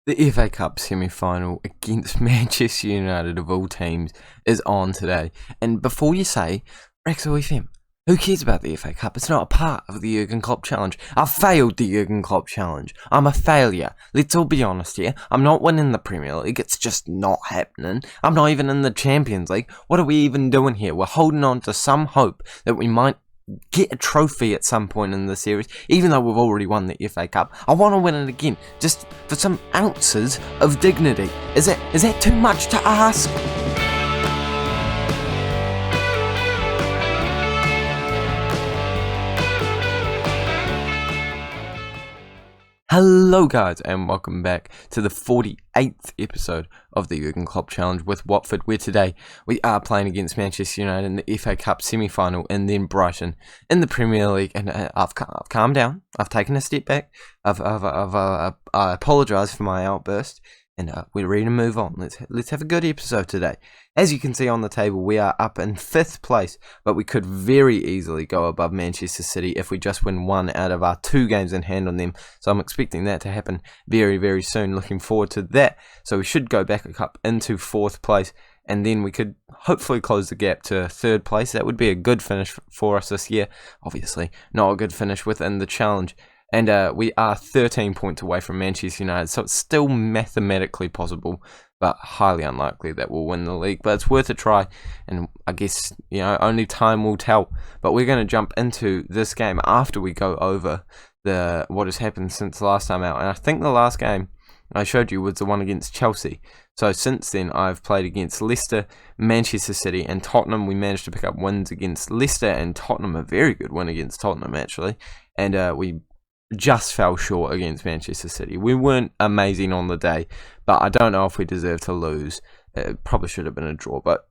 The FA Cup semi-final against Manchester United of all teams is on today. And before you say, Rexo FM, who cares about the FA Cup? It's not a part of the Jürgen Klopp challenge. I failed the Jürgen Klopp challenge. I'm a failure. Let's all be honest here. I'm not winning the Premier League. It's just not happening. I'm not even in the Champions League. What are we even doing here? We're holding on to some hope that we might get a trophy at some point in the series, even though we've already won the FA Cup. I want to win it again, just for some ounces of dignity. Is that too much to ask? Hello guys, and welcome back to the 48th episode of the Jürgen Klopp Challenge with Watford, where today we are playing against Manchester United in the FA Cup semi-final and then Brighton in the Premier League. And I've calmed down, I've taken a step back, I apologise for my outburst, and we're ready to move on. Let's have a good episode today. As you can see on the table, we are up in 5th place, but we could very easily go above Manchester City if we just win one out of our 2 games in hand on them. So I'm expecting that to happen very, very soon. Looking forward to that. So we should go back up into 4th place, and then we could hopefully close the gap to 3rd place. That would be a good finish for us this year. Obviously, not a good finish within the challenge. And we are 13 points away from Manchester United, so it's still mathematically possible, but highly unlikely that we'll win the league. But it's worth a try, and I guess, only time will tell. But we're going to jump into this game after we go over what has happened since the last time out. And I think the last game I showed you was the one against Chelsea. So since then, I've played against Leicester, Manchester City, and Tottenham. We managed to pick up wins against Leicester and Tottenham, a very good win against Tottenham, actually. And we just fell short against Manchester City. We weren't amazing on the day, but I don't know if we deserve to lose. It probably should have been a draw, but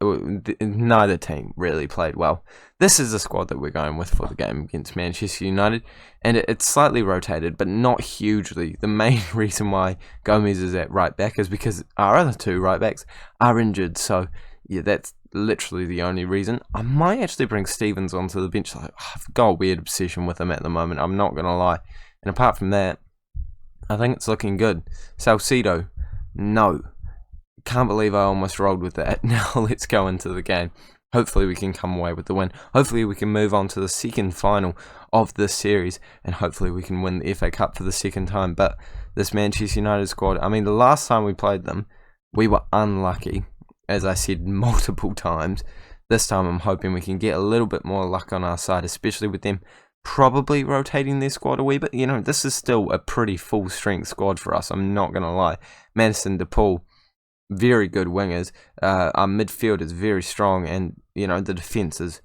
neither team really played well. This is the squad that we're going with for the game against Manchester United, and it's slightly rotated, but not hugely. The main reason why Gomez is at right back is because our other 2 right backs are injured, so yeah, that's literally the only reason. I might actually bring Stevens onto the bench. I've got a weird obsession with him at the moment, I'm not going to lie. And apart from that, I think it's looking good. Salcedo, no. Can't believe I almost rolled with that. Now let's go into the game. Hopefully we can come away with the win. Hopefully we can move on to the second final of this series. And hopefully we can win the FA Cup for the second time. But this Manchester United squad, the last time we played them, we were unlucky, as I said multiple times. This time I'm hoping we can get a little bit more luck on our side, especially with them probably rotating their squad a wee bit. This is still a pretty full strength squad for us, I'm not going to lie. Madison, DePaul, very good wingers. Our midfield is very strong, and the defence is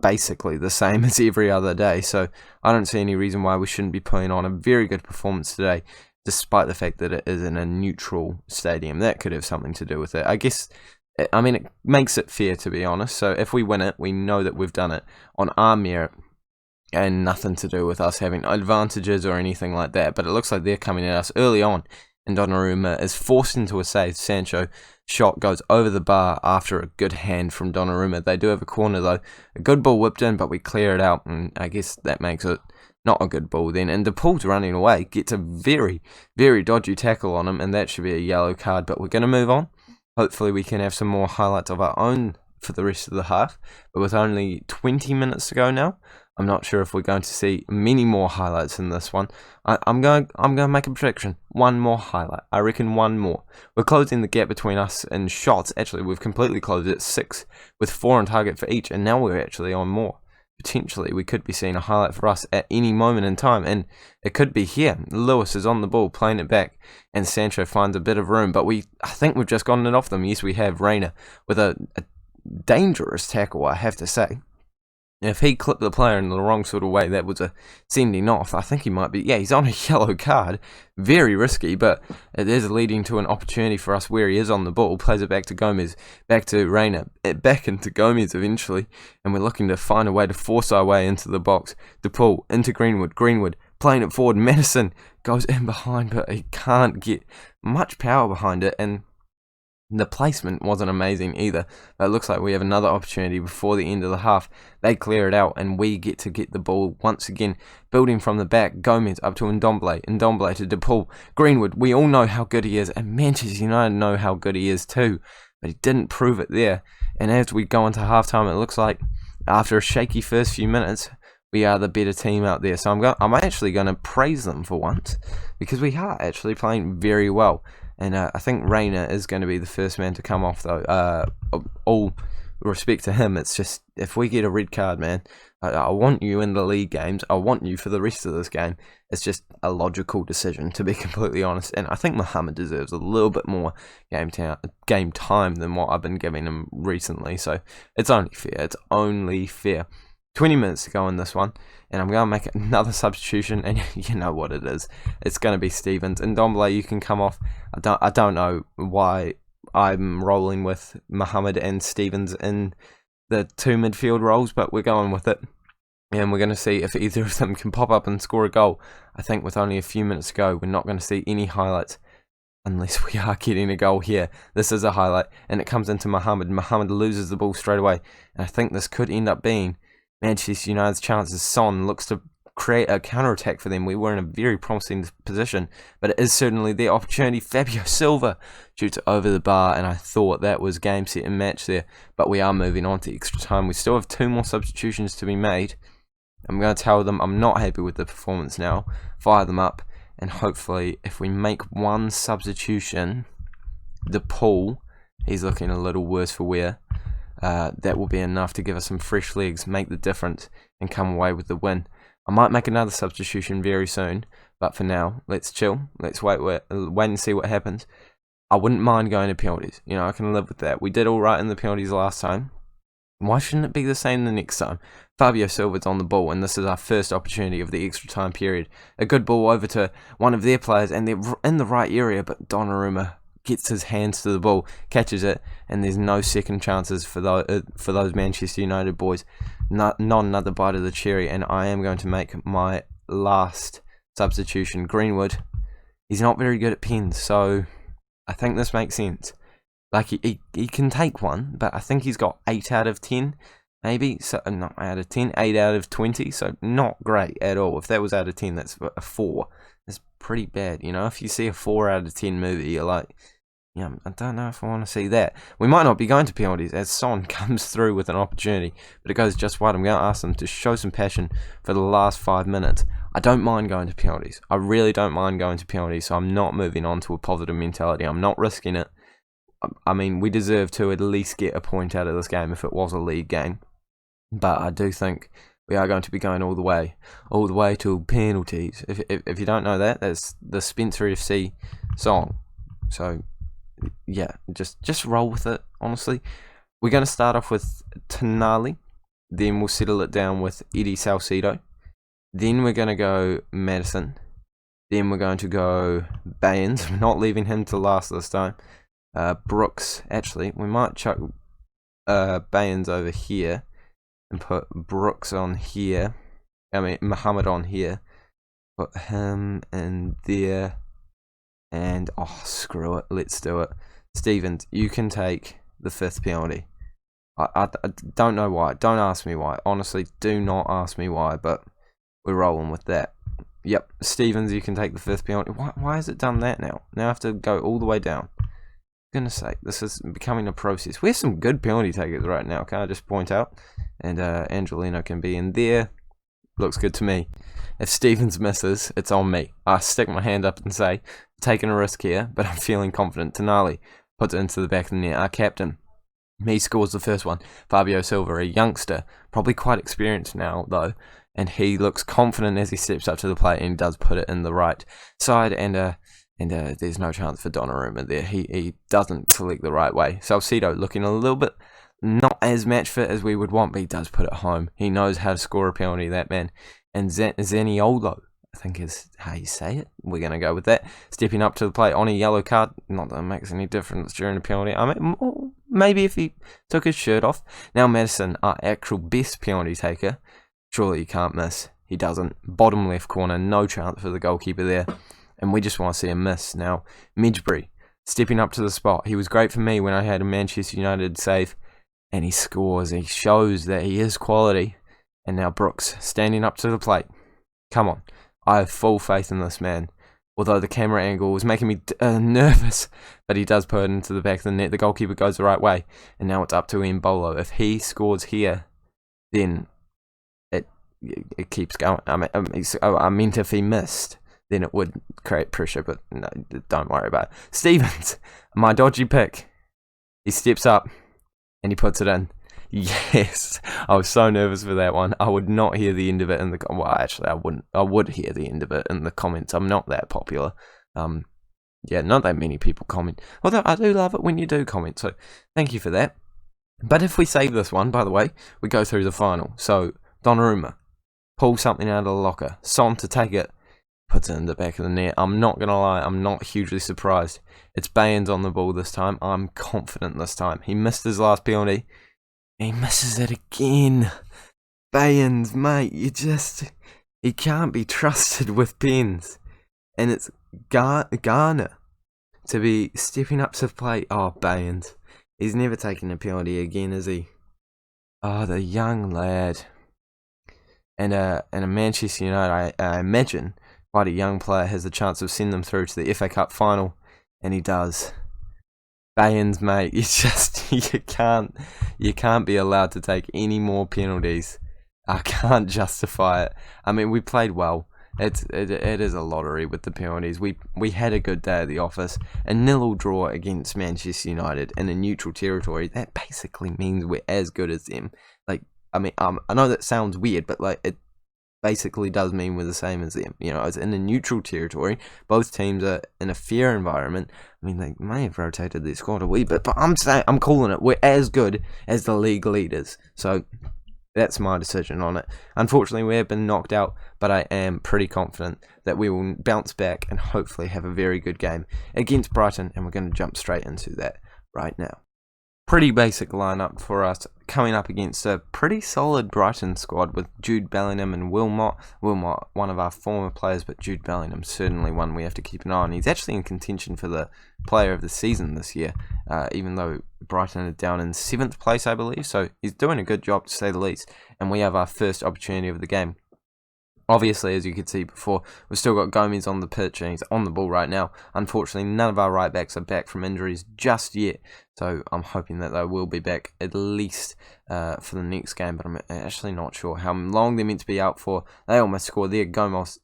basically the same as every other day. So I don't see any reason why we shouldn't be putting on a very good performance today, despite the fact that it is in a neutral stadium. That could have something to do with it. I guess, it makes it fair, to be honest. So if we win it, we know that we've done it on our merit, and nothing to do with us having advantages or anything like that. But it looks like they're coming at us early on, and Donnarumma is forced into a save. Sancho shot goes over the bar after a good hand from Donnarumma. They do have a corner though. A good ball whipped in, but we clear it out, and I guess that makes it not a good ball then. And DePaul's running away, gets a very, very dodgy tackle on him, and that should be a yellow card. But we're going to move on. Hopefully we can have some more highlights of our own for the rest of the half. But with only 20 minutes to go now, I'm not sure if we're going to see many more highlights in this one. I'm going to make a prediction. One more highlight. I reckon one more. We're closing the gap between us and shots. Actually, we've completely closed it, 6 with 4 on target for each, and now we're actually on more. Potentially, we could be seeing a highlight for us at any moment in time, and it could be here. Lewis is on the ball, playing it back, and Sancho finds a bit of room, but I think we've just gotten it off them. Yes, we have. Reina with a dangerous tackle, I have to say. If he clipped the player in the wrong sort of way, that was a sending off. I think he might be, he's on a yellow card. Very risky, but it is leading to an opportunity for us where he is on the ball. Plays it back to Gomez, back to Reina, back into Gomez eventually. And we're looking to find a way to force our way into the box. DePaul into Greenwood, playing it forward. Madison goes in behind, but he can't get much power behind it. And The placement wasn't amazing either, but it looks like we have another opportunity before the end of the half. They clear it out, and we get to get the ball once again, building from the back. Gomez up to Ndombele to DePaul. Greenwood, we all know how good he is, and Manchester United know how good he is too, but he didn't prove it there. And as we go into halftime, it looks like after a shaky first few minutes, we are the better team out there. So I'm actually going to praise them for once, because we are actually playing very well. And I think Reina is going to be the first man to come off, though. All respect to him, it's just, if we get a red card, man, I want you in the league games. I want you for the rest of this game. It's just a logical decision, to be completely honest. And I think Mohamed deserves a little bit more game time than what I've been giving him recently. So it's only fair. It's only fair. 20 minutes to go in this one, and I'm going to make another substitution, and you know what it is. It's going to be Stevens. And Ndombele, you can come off. I don't know why I'm rolling with Mohamed and Stevens in the two midfield roles, but we're going with it. And we're going to see if either of them can pop up and score a goal. I think with only a few minutes to go, we're not going to see any highlights unless we are getting a goal here. This is a highlight, and it comes into Mohamed. Mohamed loses the ball straight away, and I think this could end up being Manchester United's chances. Son looks to create a counter-attack for them. We were in a very promising position, but it is certainly their opportunity. Fabio Silva shoots over the bar, and I thought that was game, set, and match there, but we are moving on to extra time. We still have 2 more substitutions to be made. I'm going to tell them I'm not happy with the performance now, fire them up, and hopefully if we make one substitution, DePaul, he's looking a little worse for wear. That will be enough to give us some fresh legs, make the difference, and come away with the win. I might make another substitution very soon, but for now, let's chill. Let's wait and see what happens. I wouldn't mind going to penalties. You know, I can live with that. We did all right in the penalties last time. Why shouldn't it be the same the next time? Fabio Silva's on the ball, and this is our first opportunity of the extra time period. A good ball over to one of their players, and they're in the right area, but Donnarumma gets his hands to the ball, catches it, and there's no second chances for those Manchester United boys. Not another bite of the cherry, and I am going to make my last substitution. Greenwood, he's not very good at pens, so I think this makes sense. Like, he can take one, but I think he's got 8 out of 10, maybe. So not out of 10, 8 out of 20, so not great at all. If that was out of 10, that's a 4. That's pretty bad, you know. If you see a 4 out of 10 movie, you're like, yeah, I don't know if I want to see that. We might not be going to penalties as Son comes through with an opportunity, but it goes just wide. I'm going to ask them to show some passion for the last 5 minutes. I don't mind going to penalties. I really don't mind going to penalties, so I'm not moving on to a positive mentality. I'm not risking it. I mean, we deserve to at least get a point out of this game if it was a league game. But I do think we are going to be going all the way to penalties. If you don't know that, that's the Spencer FC song. So yeah, just roll with it, honestly. We're going to start off with Tonali, then we'll settle it down with Eddie Salcedo, then we're going to go Madison, then we're going to go Baynes. We're not leaving him to last this time. Brooks, actually, we might chuck Baynes over here and put Brooks on here. I mean, Mohamed on here. Put him in there. And, oh, screw it. Let's do it. Stevens, you can take the 5th penalty. I don't know why. Don't ask me why. Honestly, do not ask me why, but we're rolling with that. Yep, Stevens, you can take the 5th penalty. Why has it done that now? Now I have to go all the way down. Goodness sake, this is becoming a process. We have some good penalty takers right now, can I just point out? And Angelino can be in there. Looks good to me. If Stevens misses, it's on me. I stick my hand up and say, taking a risk here, but I'm feeling confident. Tonali puts it into the back of the net. Our captain, he scores the first one. Fabio Silva, a youngster, probably quite experienced now though, and he looks confident as he steps up to the plate and he does put it in the right side. And there's no chance for Donnarumma there. He doesn't select the right way. Salcedo looking a little bit not as match fit as we would want, but he does put it home. He knows how to score a penalty, that man. And Zaniolo, I think is how you say it. We're going to go with that. Stepping up to the plate on a yellow card. Not that it makes any difference during a penalty. I mean, maybe if he took his shirt off. Now Madison, our actual best penalty taker. Surely you can't miss. He doesn't. Bottom left corner, no chance for the goalkeeper there. And we just want to see a miss. Now, Midgebury, stepping up to the spot. He was great for me when I had a Manchester United save, and he scores. He shows that he is quality. And now Brooks standing up to the plate. Come on. I have full faith in this man. Although the camera angle was making me nervous, but he does put it into the back of the net. The goalkeeper goes the right way, and now it's up to Mbolo. If he scores here, then it keeps going. I meant if he missed, then it would create pressure, but no, don't worry about it. Stevens, my dodgy pick. He steps up, and he puts it in. Yes, I was so nervous for that one. I would not hear the end of it in the... Well, actually, I wouldn't. I would hear the end of it in the comments. I'm not that popular. Yeah, not that many people comment. Although I do love it when you do comment, so thank you for that. But if we save this one, by the way, we go through the final. So, Donnarumma pulls something out of the locker. Son to take it, puts it in the back of the net. I'm not going to lie, I'm not hugely surprised. It's Bayens on the ball this time. I'm confident this time. He missed his last penalty. He misses it again. Bayens, mate, he can't be trusted with pens. And it's Garner to be stepping up to the plate. Oh, Bayens. He's never taken a penalty again, is he? Oh, the young lad. And a Manchester United, I imagine, quite a young player has the chance of sending them through to the FA Cup final. And he does. Bayens, mate, you can't be allowed to take any more penalties. I can't justify it. I mean, we played well. It is a lottery with the penalties. We had a good day at the office. A 0-0 draw against Manchester United in a neutral territory. That basically means we're as good as them. Like, I mean, I know that sounds weird, but like it basically does mean we're the same as them. You know, it's in a neutral territory. Both teams are in a fair environment. I mean, they may have rotated their squad a wee bit, but I'm calling it. We're as good as the league leaders. So that's my decision on it. Unfortunately, we have been knocked out, but I am pretty confident that we will bounce back and hopefully have a very good game against Brighton, and we're going to jump straight into that right now. Pretty basic lineup for us, coming up against a pretty solid Brighton squad with Jude Bellingham and Wilmot. Wilmot, one of our former players, but Jude Bellingham certainly one we have to keep an eye on. He's actually in contention for the player of the season this year, even though Brighton are down in 7th place, I believe. So he's doing a good job, to say the least. And we have our first opportunity of the game. Obviously, as you could see before, we've still got Gomez on the pitch and he's on the ball right now. Unfortunately, none of our right backs are back from injuries just yet. So I'm hoping that they will be back at least for the next game. But I'm actually not sure how long they're meant to be out for. They almost scored there. Gomez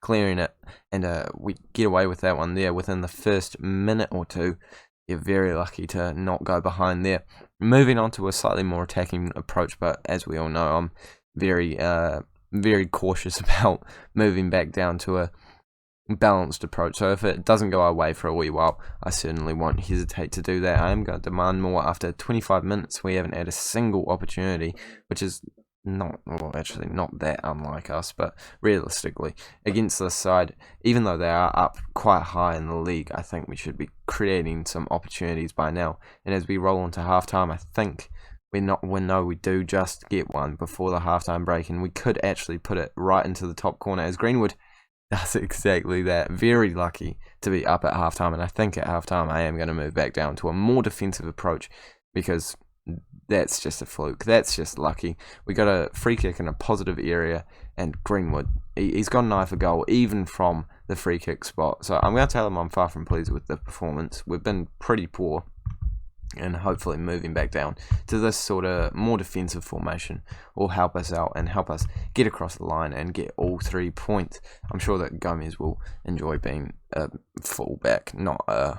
clearing it. And we get away with that one there within the first minute or two. You're very lucky to not go behind there. Moving on to a slightly more attacking approach. But as we all know, I'm very cautious about moving back down to a balanced approach. So if it doesn't go our way for a wee while, I certainly won't hesitate to do that. I am going to demand more. After 25 minutes, we haven't had a single opportunity, which is not that unlike us, but realistically, against this side, even though they are up quite high in the league, I think we should be creating some opportunities by now. And as we roll into halftime, I think we do just get one before the halftime break, and we could actually put it right into the top corner as Greenwood does exactly that. Very lucky to be up at halftime, and I think at halftime I am going to move back down to a more defensive approach because that's just a fluke. That's just lucky. We got a free kick in a positive area, and Greenwood, he's got an eye for goal even from the free kick spot. So I'm going to tell him I'm far from pleased with the performance. We've been pretty poor. And hopefully moving back down to this sort of more defensive formation will help us out and help us get across the line and get all 3 points. I'm sure that Gomez will enjoy being a full-back, not a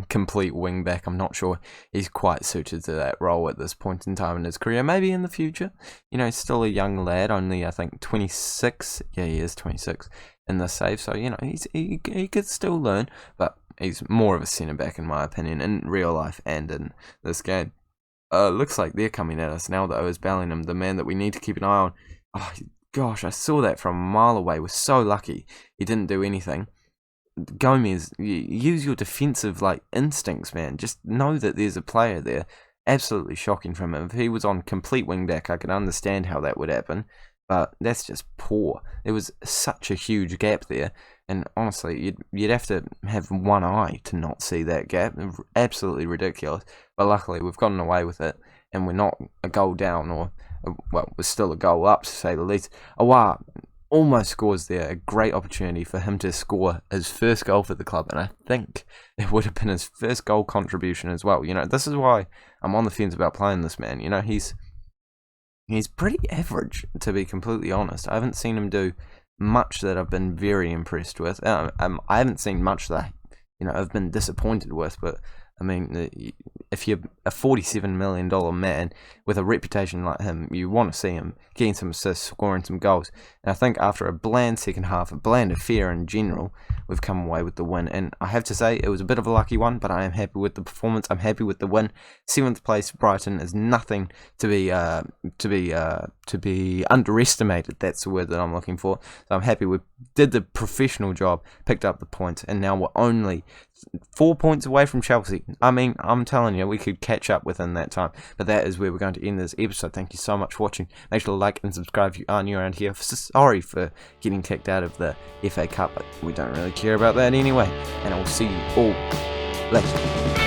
complete wing-back. I'm not sure he's quite suited to that role at this point in time in his career. Maybe in the future. You know, he's still a young lad, only I think 26. Yeah, he is 26 in the save. So, you know, he could still learn, but he's more of a centre-back in my opinion, in real life and in this game. Looks like they're coming at us now, though, as Bellingham, the man that we need to keep an eye on. Oh, gosh, I saw that from a mile away. We're so lucky he didn't do anything. Gomez, use your defensive instincts, man. Just know that there's a player there. Absolutely shocking from him. If he was on complete wing-back, I could understand how that would happen. but that's just poor. There was such a huge gap there, and honestly, you'd have to have one eye to not see that gap. Absolutely ridiculous. But luckily, we've gotten away with it, and we're not a goal down, or well, we're still a goal up to say the least. Awa almost scores there, a great opportunity for him to score his first goal for the club, and I think it would have been his first goal contribution as well. This is why I'm on the fence about playing this man. He's pretty average, to be completely honest. I haven't seen him do much that I've been very impressed with. I haven't seen much that I've been disappointed with, but I mean, if you're a $47 million man with a reputation like him, you want to see him getting some assists, scoring some goals. And I think after a bland second half, a bland affair in general, we've come away with the win. And I have to say, it was a bit of a lucky one, but I am happy with the performance. I'm happy with the win. 7th place, Brighton, is nothing to be underestimated. That's the word that I'm looking for. So I'm happy we did the professional job, picked up the points, and now we're only 4 points away from Chelsea. I mean, I'm telling you, we could catch up within that time. But that is where we're going to end this episode. Thank you so much for watching. Make sure to like and subscribe if you are new around here. Sorry for getting kicked out of the FA Cup, but we don't really care about that anyway. And I will see you all later.